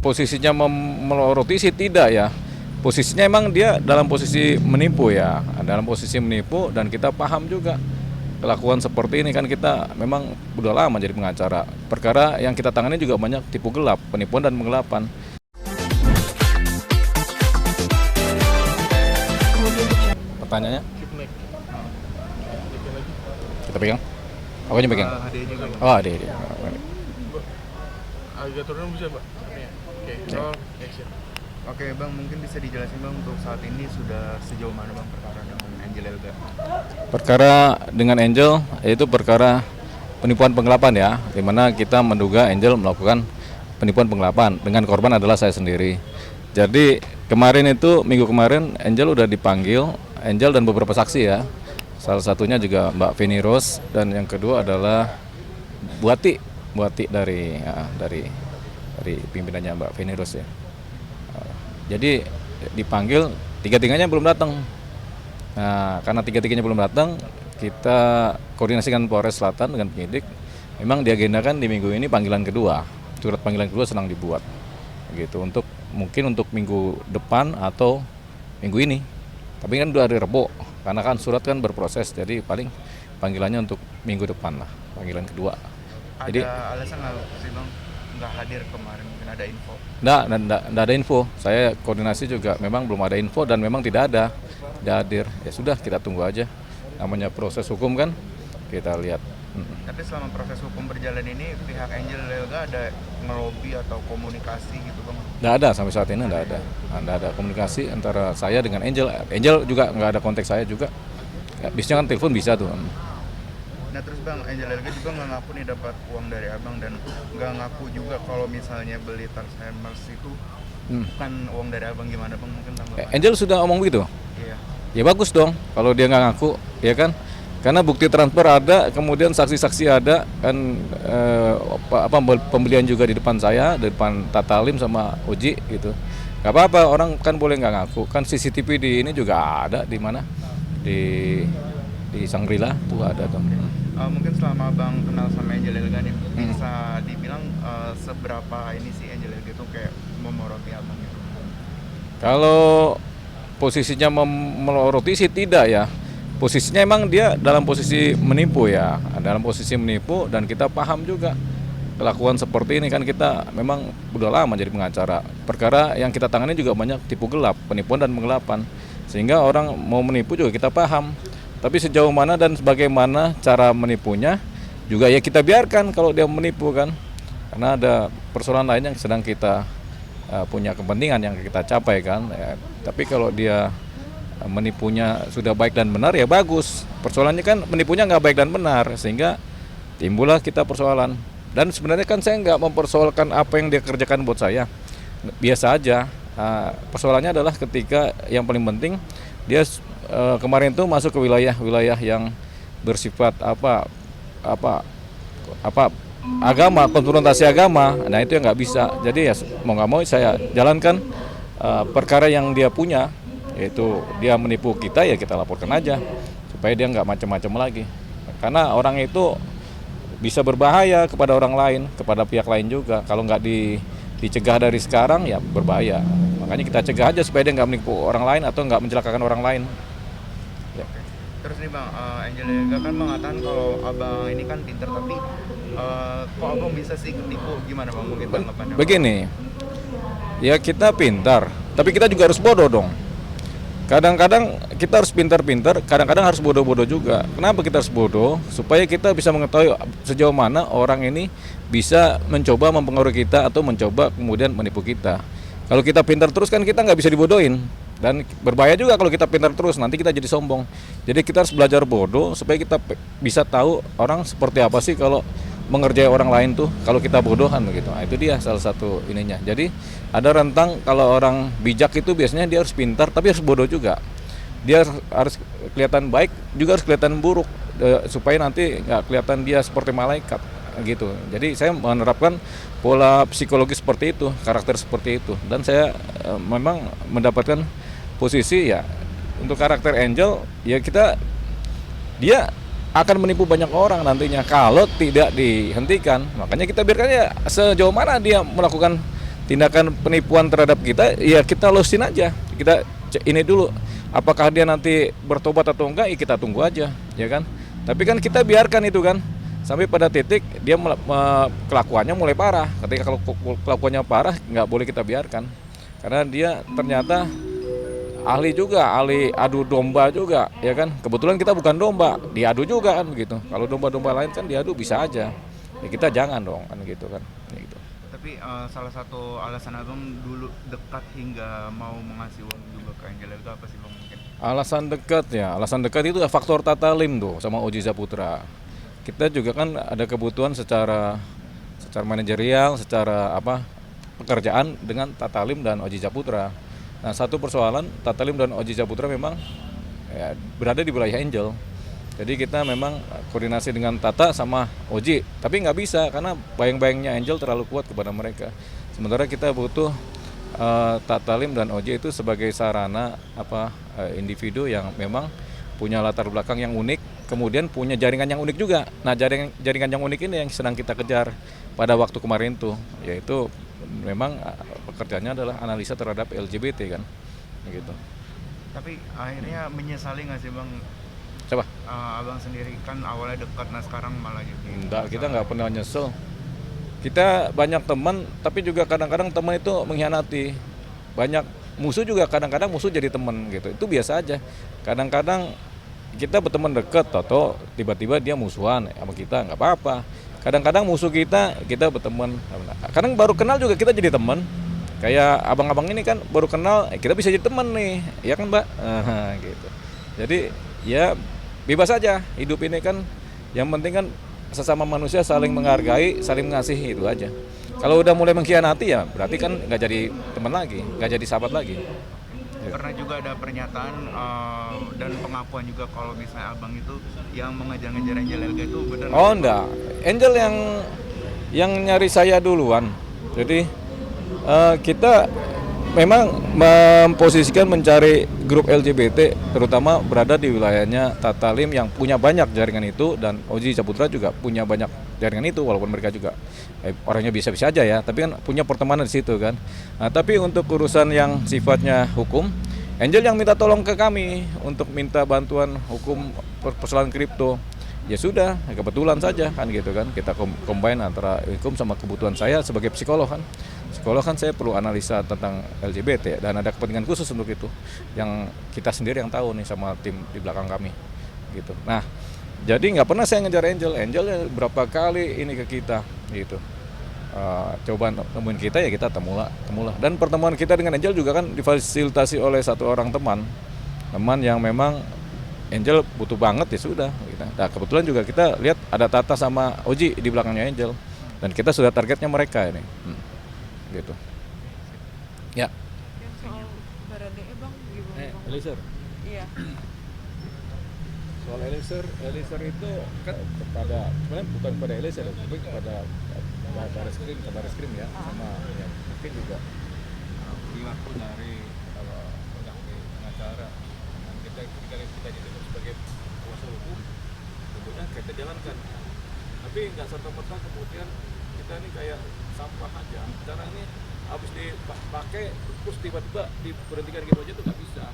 Posisinya meloroti sih tidak ya. Posisinya emang dia dalam posisi menipu ya, dalam posisi menipu, dan kita paham juga kelakuan seperti ini kan. Kita memang udah lama jadi pengacara. Perkara yang kita tangani juga banyak tipu gelap, penipuan dan penggelapan. Pertanyaannya? Kita pegang? Aku aja pegang? Oh, ada. Agak turun bisa, Pak? Oke, action. Oke Bang, mungkin bisa dijelasin Bang untuk saat ini sudah sejauh mana Bang perkara dengan Angel Elga? Perkara dengan Angel yaitu perkara penipuan penggelapan ya, dimana kita menduga Angel melakukan penipuan penggelapan dengan korban adalah saya sendiri. Jadi kemarin itu, minggu kemarin Angel udah dipanggil, Angel dan beberapa saksi ya. Salah satunya juga Mbak Feni Rose, dan yang kedua adalah Buati dari pimpinannya Mbak Feni Rose ya. Jadi dipanggil, tiga-tiganya belum datang. Nah, karena tiga-tiganya belum datang, kita koordinasikan Polres Selatan dengan penyidik. Memang diagendakan di minggu ini panggilan kedua. Surat panggilan kedua sedang dibuat. Gitu, mungkin untuk minggu depan atau minggu ini. Tapi kan udah hari Rebo, karena kan surat kan berproses, jadi paling panggilannya untuk minggu depan lah, panggilan kedua. Ada Jadi alasan nggak sih Bang nggak hadir kemarin? Mungkin ada info? Nggak ada info. Saya koordinasi juga memang belum ada info, dan memang tidak hadir. Ya sudah, kita tunggu aja. Namanya proses hukum kan, kita lihat. Tapi selama proses hukum berjalan ini, pihak Angel Elga ada ngelobi atau komunikasi gitu Bang? Nggak ada, sampai saat ini nggak ada komunikasi antara saya dengan Angel. Angel juga nggak ada kontak saya juga. Ya, biasanya kan telepon bisa tuh. Nah terus Bang, Angel Elga juga nggak ngaku nih dapat uang dari Abang, dan nggak ngaku juga kalau misalnya beli Alzheimer itu bukan uang dari Abang. Gimana Bang, mungkin tanggapan? Angel sudah ngomong begitu? Iya. Ya bagus dong kalau dia nggak ngaku, ya kan? Karena bukti transfer ada, kemudian saksi-saksi ada, kan pembelian juga di depan saya, di depan Tata Alim sama Uji gitu. Gak apa-apa, orang kan boleh nggak ngaku. Kan CCTV di ini juga ada, di mana? Di Sangrila tuh ada tuh. Mungkin selama Abang kenal sama Angel Elga nih, bisa dibilang seberapa ini sih Angel Elga itu kayak memoroti Abang gitu? Kalau posisinya meloroti sih tidak ya. Posisinya emang dia dalam posisi menipu ya, dalam posisi menipu, dan kita paham juga kelakuan seperti ini kan. Kita memang udah lama jadi pengacara. Perkara yang kita tangani juga banyak tipu gelap, penipuan dan penggelapan, sehingga orang mau menipu juga kita paham. Tapi sejauh mana dan bagaimana cara menipunya juga ya kita biarkan kalau dia menipu kan, karena ada persoalan lain yang sedang kita punya kepentingan yang kita capai kan ya. Tapi kalau dia menipunya sudah baik dan benar ya bagus. Persoalannya kan menipunya nggak baik dan benar, sehingga timbullah kita persoalan. Dan sebenarnya kan saya nggak mempersoalkan apa yang dia kerjakan buat saya, biasa aja. Persoalannya adalah ketika yang paling penting dia kemarin tuh masuk ke wilayah yang bersifat agama, konfrontasi agama. Nah itu yang nggak bisa. Jadi ya mau nggak mau saya jalankan perkara yang dia punya, yaitu dia menipu kita, ya kita laporkan aja supaya dia nggak macam-macam lagi. Karena orang itu bisa berbahaya kepada orang lain, kepada pihak lain juga. Kalau nggak dicegah dari sekarang ya berbahaya. Makanya kita cegah aja supaya dia nggak menipu orang lain atau nggak mencelakakan orang lain. Ya. Terus nih Bang, Angel Elga kan mengatakan kalau Abang ini kan pintar, tapi kok Abang bisa sih ketipu? Gimana Bang, mungkin tanggapannya? Begini, ya kita pintar, tapi kita juga harus bodoh dong. Kadang-kadang kita harus pintar-pintar, kadang-kadang harus bodoh-bodoh juga. Kenapa kita harus bodoh? Supaya kita bisa mengetahui sejauh mana orang ini bisa mencoba mempengaruhi kita atau mencoba kemudian menipu kita. Kalau kita pintar terus kan kita nggak bisa dibodohin. Dan berbahaya juga kalau kita pintar terus, nanti kita jadi sombong. Jadi kita harus belajar bodoh supaya kita bisa tahu orang seperti apa sih kalau mengerjai orang lain tuh, kalau kita bodohan begitu. Nah, itu dia salah satu ininya. Jadi ada rentang, kalau orang bijak itu biasanya dia harus pintar tapi harus bodoh juga. Dia harus kelihatan baik juga harus kelihatan buruk, supaya nanti nggak kelihatan dia seperti malaikat gitu. Jadi saya menerapkan pola psikologi seperti itu, karakter seperti itu, dan saya memang mendapatkan posisi ya untuk karakter Angel ya dia akan menipu banyak orang nantinya kalau tidak dihentikan. Makanya kita biarkan ya sejauh mana dia melakukan tindakan penipuan terhadap kita, ya kita losin aja. Kita ini dulu apakah dia nanti bertobat atau enggak, ya kita tunggu aja, ya kan. Tapi kan kita biarkan itu kan sampai pada titik dia kelakuannya mulai parah. Ketika kalau kelakuannya parah nggak boleh kita biarkan, karena dia ternyata ahli juga, ahli adu domba juga, ya kan. Kebetulan kita bukan domba, diadu juga kan begitu. Kalau domba-domba lain kan diadu bisa aja, ya kita jangan dong kan gitu kan, gitu. Tapi salah satu alasan abang dulu dekat hingga mau mengasih uang juga ke Angel itu apa sih bang mungkin? Alasan dekat itu faktor Tatalim tuh sama Oji Saputra. Kita juga kan ada kebutuhan secara manajerial, secara pekerjaan dengan Tatalim dan Oji Saputra. Nah, satu persoalan Tatalim dan Oji Saputra memang ya, berada di wilayah Angel. Jadi kita memang koordinasi dengan Tata sama Oji, tapi nggak bisa karena bayang-bayangnya Angel terlalu kuat kepada mereka. Sementara kita butuh Tatalim dan Oji itu sebagai sarana individu yang memang punya latar belakang yang unik, kemudian punya jaringan yang unik juga. Nah, jaringan yang unik ini yang sedang kita kejar pada waktu kemarin tuh, yaitu memang pekerjaannya adalah analisa terhadap LGBT kan, gitu. Tapi akhirnya menyesali nggak sih bang? Coba. Abang sendiri kan awalnya dekat, nah sekarang malah jadi. Enggak, kita nggak pernah nyesel. Kita banyak teman, tapi juga kadang-kadang teman itu mengkhianati. Banyak musuh juga kadang-kadang musuh jadi teman gitu. Itu biasa aja. Kadang-kadang kita berteman dekat atau tiba-tiba dia musuhan sama kita, nggak apa-apa. Kadang-kadang musuh kita berteman. Kadang baru kenal juga kita jadi teman. Kayak abang-abang ini kan baru kenal, kita bisa jadi teman nih, ya kan Mbak? Gitu. Jadi ya bebas aja, hidup ini kan yang penting kan sesama manusia saling menghargai, saling mengasihi, itu aja. Kalau udah mulai mengkhianati ya berarti kan nggak jadi teman lagi, nggak jadi sahabat lagi. Pernah juga ada pernyataan dan pengakuan juga kalau misalnya abang itu yang mengejar-ngejar Angel Elga itu benar? Oh enggak, Angel yang nyari saya duluan. Jadi kita memang memposisikan mencari grup LGBT terutama berada di wilayahnya Tatalim yang punya banyak jaringan itu, dan Oji Saputra juga punya banyak jaringan itu, walaupun mereka juga orangnya bisa-bisa aja ya, tapi kan punya pertemanan di situ kan. Nah, tapi untuk urusan yang sifatnya hukum, Angel yang minta tolong ke kami untuk minta bantuan hukum persoalan kripto. Ya sudah, kebetulan saja kan gitu kan, kita combine antara hukum sama kebutuhan saya sebagai psikolog kan. Psikolog kan saya perlu analisa tentang LGBT dan ada kepentingan khusus untuk itu yang kita sendiri yang tahu nih sama tim di belakang kami gitu. Nah, jadi nggak pernah saya ngejar Angel berapa kali ini ke kita gitu. Coba nemuin kita ya kita temulah. Dan pertemuan kita dengan Angel juga kan difasilitasi oleh satu orang teman yang memang Angel butuh banget, ya sudah gitu. Nah, kebetulan juga kita lihat ada Tata sama Oji di belakangnya Angel dan kita sudah targetnya mereka ini. Gitu. Ya. Yang soal Baradae bang gimana bang? Eliezer. Iya. Soal Eliezer itu kan sebenarnya bukan kepada Eliezer, tapi kepada Baris Krim ya, sama ya, mungkin juga perilaku dari pengacara. Dan kita didengar sebagai kuasa hukum, kemudian kita jalankan. Tapi nggak serta-merta kemudian kita ini kayak sampah aja. Cara ini habis dipakai terus tiba-tiba diberhentikan gitu aja tuh nggak bisa.